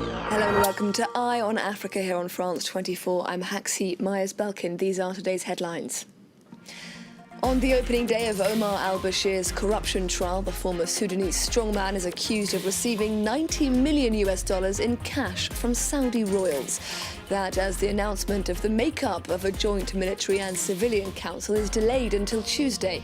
Hello and welcome to Eye on Africa here on France 24. I'm Haxi Myers-Belkin. These are today's headlines. On the opening day of Omar al-Bashir's corruption trial, the former Sudanese strongman is accused of receiving $90 million in cash from Saudi royals. That as the announcement of the makeup of a joint military and civilian council is delayed until Tuesday.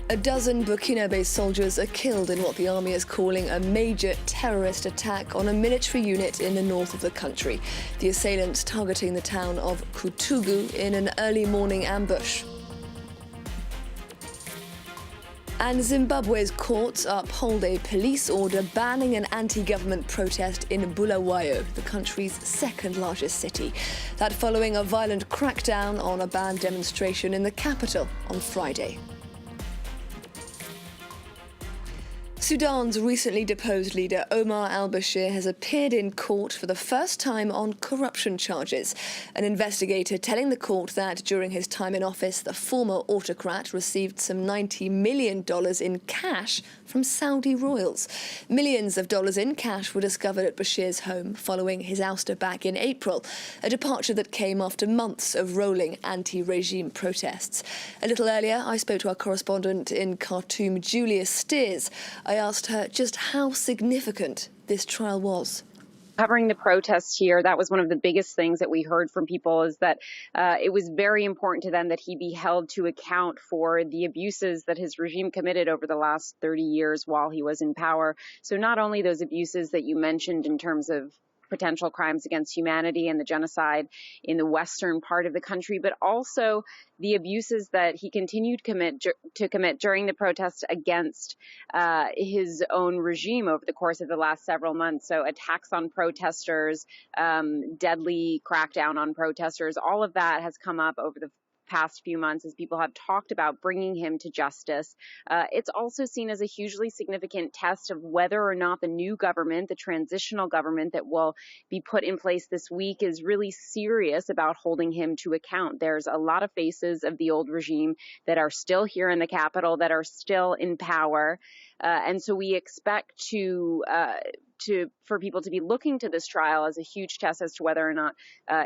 A dozen Burkina-based soldiers are killed in what the army is calling a major terrorist attack on a military unit in the north of the country. The assailants targeting the town of Kutugu in an early morning ambush. And Zimbabwe's courts uphold a police order banning an anti-government protest in Bulawayo, the country's second largest city. That following a violent crackdown on a banned demonstration in the capital on Friday. Sudan's recently deposed leader Omar al-Bashir has appeared in court for the first time on corruption charges. An investigator telling the court that during his time in office, the former autocrat received some $90 million in cash from Saudi royals. Millions of dollars in cash were discovered at Bashir's home following his ouster back in April, a departure that came after months of rolling anti-regime protests. A little earlier, I spoke to our correspondent in Khartoum, Julia Steers. I asked her just how significant this trial was. Covering the protests here, that was one of the biggest things that we heard from people, is that it was very important to them that he be held to account for the abuses that his regime committed over the last 30 years while he was in power. So not only those abuses that you mentioned in terms of potential crimes against humanity and the genocide in the western part of the country, but also the abuses that he continued to commit during the protests against his own regime over the course of the last several months. So attacks on protesters, deadly crackdown on protesters, all of that has come up over the past few months as people have talked about bringing him to justice. It's also seen as a hugely significant test of whether or not the new government, the transitional government that will be put in place this week, is really serious about holding him to account. There's a lot of faces of the old regime that are still here in the capital, that are still in power. And so we expect for people to be looking to this trial as a huge test as to whether or not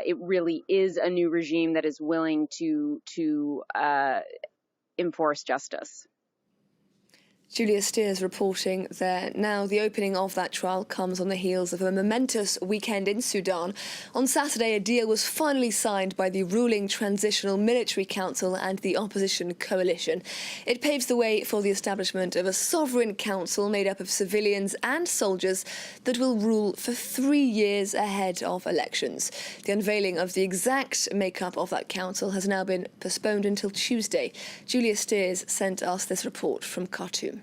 it really is a new regime that is willing to enforce justice. Julia Steers reporting there. Now, the opening of that trial comes on the heels of a momentous weekend in Sudan. On Saturday, a deal was finally signed by the ruling Transitional Military Council and the opposition coalition. It paves the way for the establishment of a sovereign council made up of civilians and soldiers that will rule for 3 years ahead of elections. The unveiling of the exact makeup of that council has now been postponed until Tuesday. Julia Steers sent us this report from Khartoum.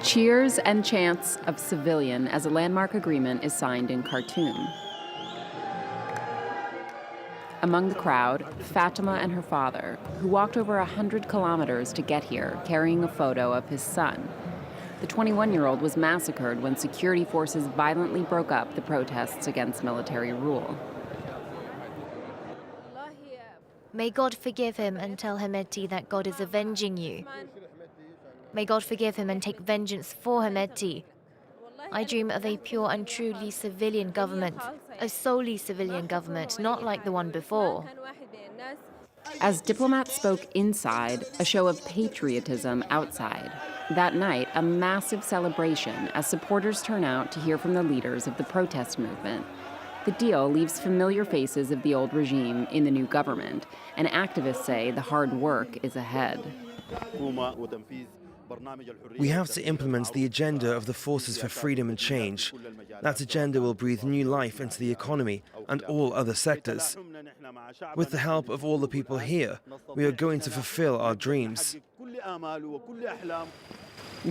Cheers and chants of civilian as a landmark agreement is signed in Khartoum. Among the crowd, Fatima and her father, who walked over 100 kilometers to get here, carrying a photo of his son. The 21-year-old was massacred when security forces violently broke up the protests against military rule. May God forgive him and tell Hemeti that God is avenging you. May God forgive him and take vengeance for Hemeti. I dream of a pure and truly civilian government, a solely civilian government, not like the one before. As diplomats spoke inside, a show of patriotism outside. That night, a massive celebration as supporters turn out to hear from the leaders of the protest movement. The deal leaves familiar faces of the old regime in the new government, and activists say the hard work is ahead. We have to implement the agenda of the Forces for Freedom and Change. That agenda will breathe new life into the economy and all other sectors. With the help of all the people here, we are going to fulfill our dreams.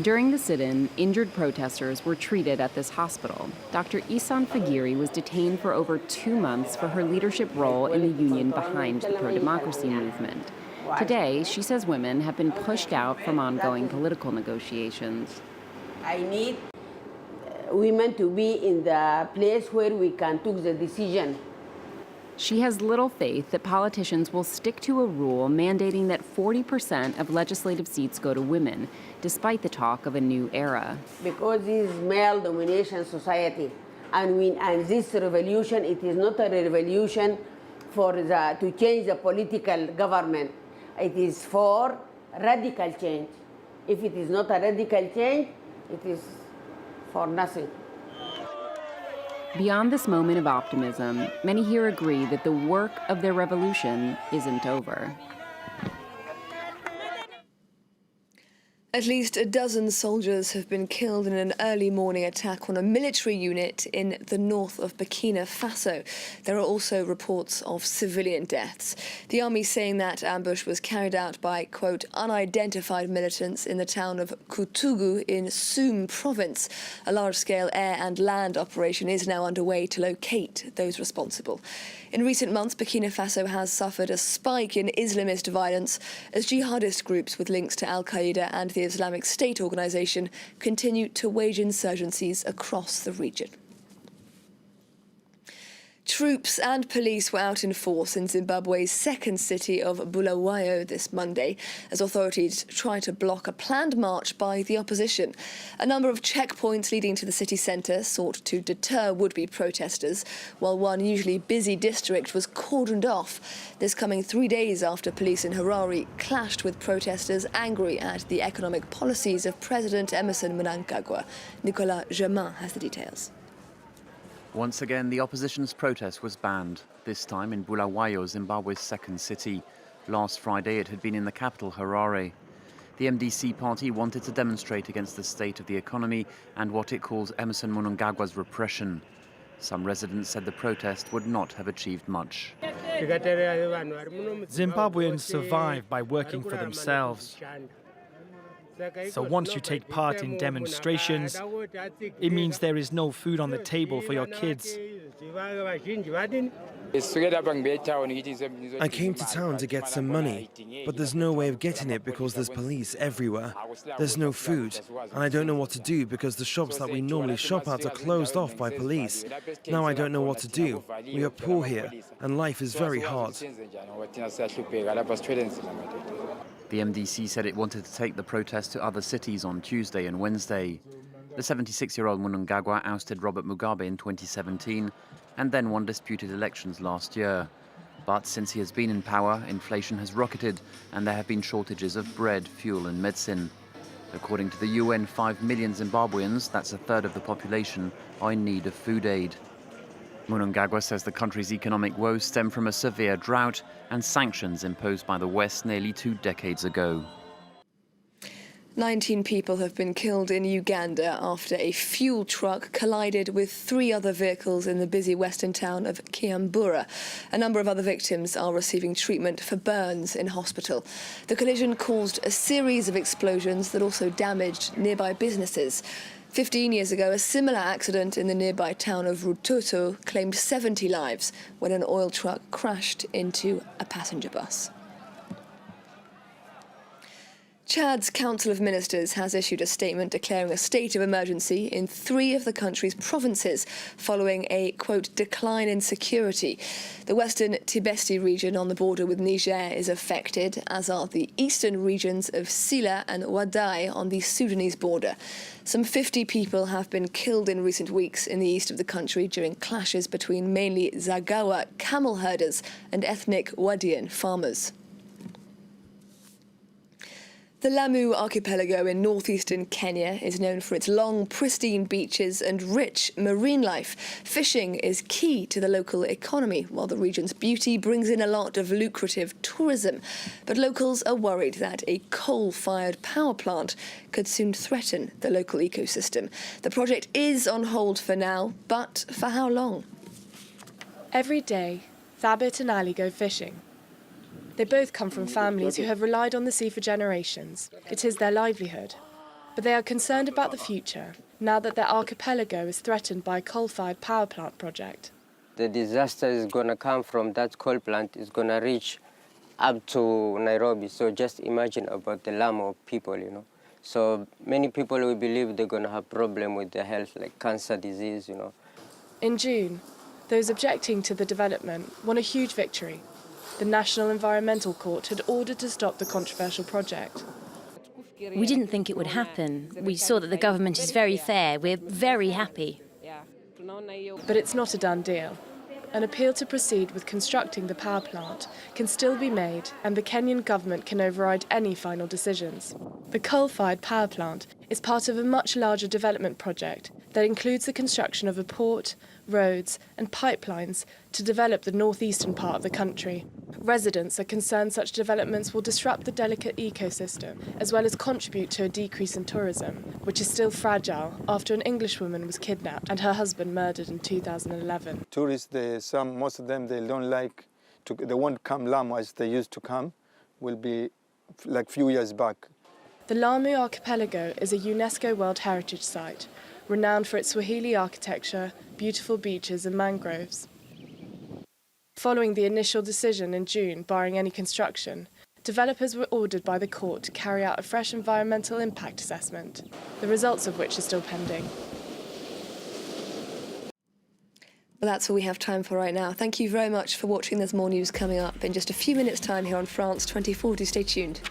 During the sit-in, injured protesters were treated at this hospital. Dr. Isan Fagiri was detained for over 2 months for her leadership role in the union behind the pro-democracy movement. Today, she says women have been pushed out from ongoing political negotiations. I need women to be in the place where we can take the decision. She has little faith that politicians will stick to a rule mandating that 40% of legislative seats go to women, despite the talk of a new era. Because this is male domination society, and this revolution, it is not a revolution to change the political government. It is for radical change. If it is not a radical change, it is for nothing. Beyond this moment of optimism, many here agree that the work of their revolution isn't over. At least a dozen soldiers have been killed in an early morning attack on a military unit in the north of Burkina Faso. There are also reports of civilian deaths. The army saying that ambush was carried out by, quote, unidentified militants in the town of Koutougou in Soum province. A large-scale air and land operation is now underway to locate those responsible. In recent months, Burkina Faso has suffered a spike in Islamist violence as jihadist groups with links to al-Qaeda and the Islamic State organization continue to wage insurgencies across the region. Troops and police were out in force in Zimbabwe's second city of Bulawayo this Monday as authorities try to block a planned march by the opposition. A number of checkpoints leading to the city centre sought to deter would-be protesters, while one usually busy district was cordoned off. This coming 3 days after police in Harare clashed with protesters angry at the economic policies of President Emerson Mnangagwa. Nicolas Germain has the details. Once again, the opposition's protest was banned, this time in Bulawayo, Zimbabwe's second city. Last Friday, it had been in the capital, Harare. The MDC party wanted to demonstrate against the state of the economy and what it calls Emerson Mnangagwa's repression. Some residents said the protest would not have achieved much. Zimbabweans survive by working for themselves. So once you take part in demonstrations, it means there is no food on the table for your kids. I came to town to get some money, but there's no way of getting it because there's police everywhere. There's no food, and I don't know what to do because the shops that we normally shop at are closed off by police. Now I don't know what to do. We are poor here, and life is very hard. The MDC said it wanted to take the protest to other cities on Tuesday and Wednesday. The 76-year-old Mnangagwa ousted Robert Mugabe in 2017 and then won disputed elections last year. But since he has been in power, inflation has rocketed and there have been shortages of bread, fuel and medicine. According to the UN, 5 million Zimbabweans, that's a third of the population, are in need of food aid. Mnangagwa says the country's economic woes stem from a severe drought and sanctions imposed by the West nearly 2 decades ago. 19 people have been killed in Uganda after a fuel truck collided with 3 other vehicles in the busy western town of Kiambura. A number of other victims are receiving treatment for burns in hospital. The collision caused a series of explosions that also damaged nearby businesses. 15 years ago, a similar accident in the nearby town of Rutoto claimed 70 lives when an oil truck crashed into a passenger bus. Chad's Council of Ministers has issued a statement declaring a state of emergency in 3 of the country's provinces following a, quote, decline in security. The western Tibesti region on the border with Niger is affected, as are the eastern regions of Sila and Wadai on the Sudanese border. Some 50 people have been killed in recent weeks in the east of the country during clashes between mainly Zagawa camel herders and ethnic Wadian farmers. The Lamu archipelago in northeastern Kenya is known for its long, pristine beaches and rich marine life. Fishing is key to the local economy, while the region's beauty brings in a lot of lucrative tourism. But locals are worried that a coal-fired power plant could soon threaten the local ecosystem. The project is on hold for now, but for how long? Every day, Thabit and Ali go fishing. They both come from families who have relied on the sea for generations. It is their livelihood. But they are concerned about the future, now that their archipelago is threatened by a coal-fired power plant project. The disaster is going to come from that coal plant. It's going to reach up to Nairobi. So just imagine about the Lamu people, you know. So many people will believe they're going to have problem with their health, like cancer disease, you know. In June, Those objecting to the development won a huge victory. The National Environmental Court had ordered to stop the controversial project. We didn't think it would happen. We saw that the government is very fair. We're very happy. But it's not a done deal. An appeal to proceed with constructing the power plant can still be made, and the Kenyan government can override any final decisions. The coal-fired power plant is part of a much larger development project that includes the construction of a port, roads and pipelines to develop the northeastern part of the country. Residents are concerned such developments will disrupt the delicate ecosystem, as well as contribute to a decrease in tourism, which is still fragile after an Englishwoman was kidnapped and her husband murdered in 2011. Tourists, most of them, they don't like, they won't come Lamu as they used to come, will be like few years back. The Lamu Archipelago is a UNESCO World Heritage Site, renowned for its Swahili architecture, beautiful beaches and mangroves. Following the initial decision in June barring any construction, developers were ordered by the court to carry out a fresh environmental impact assessment, the results of which are still pending. Well, that's all we have time for right now. Thank you very much for watching. There's more news coming up in just a few minutes' time here on France 2040. Stay tuned.